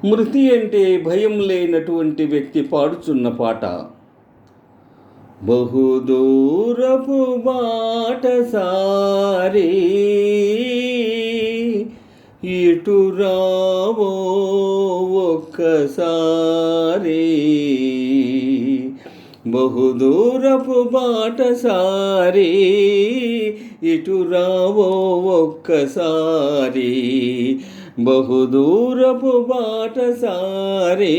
మృతి అంటే భయం లేనటువంటి వ్యక్తి పాడుచున్న పాట. బహుదూరపు బాటసారి ఇటు రావో ఒక్కసారి, బహుదూరపు బాటసారి ఇటు రావో ఒక్కసారి, బహుదూరపు బాటసారి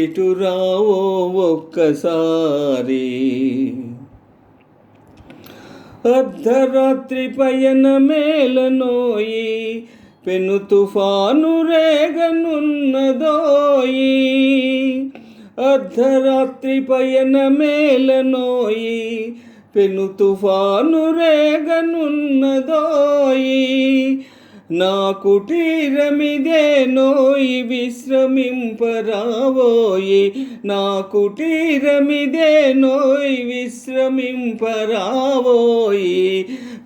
ఇటు రావో ఒక్కసారి. అర్ధరాత్రి పయన మేలనోయి, పెను తుఫాను రేగనున్నదోయి. అర్ధరాత్రి పయన మేలనోయి, పెను తుఫాను రేగనున్నదోయి. నా కుటీరమిదేనోయి విశ్రమింపరావోయి, నా కుటీరమిదేనోయి విశ్రమింపరావోయి.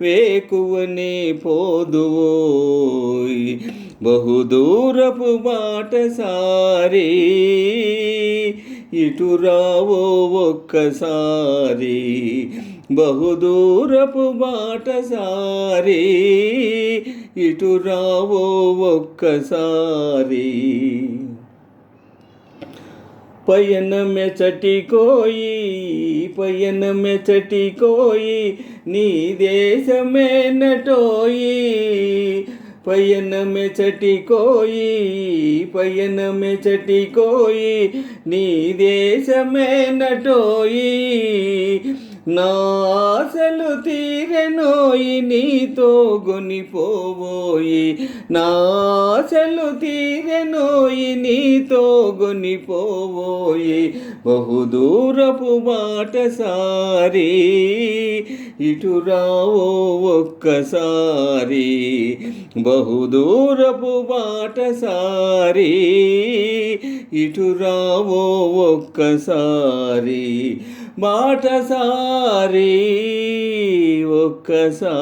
వేకువనే పోదువోయి బహుదూరపు బాటసారి ఇటు రావో ఒక్కసారి, బహుదూరపు బాటసారి ఇటు రావో ఒక్కసారి. పయనమెచటి కోయి, పయనమెచటి కోయి, నీ దేశమేనటోయి. పయనమెచటి కోయి, పయనమెచటి కోయి, నీ దేశమేనటోయి. నా ఆశలు తీరెనోయి, నీతో గొనిపోవోయి. నా ఆశలు తీరెనోయి, నీతో గొనిపోవోయి. బహుదూరపు బాటసారి ఇటు రావో ఒక్కసారి, బహుదూరపు బాటసారి ఇటు రావో ఒక్కసారి. బాటసారి ఒక్కసారి.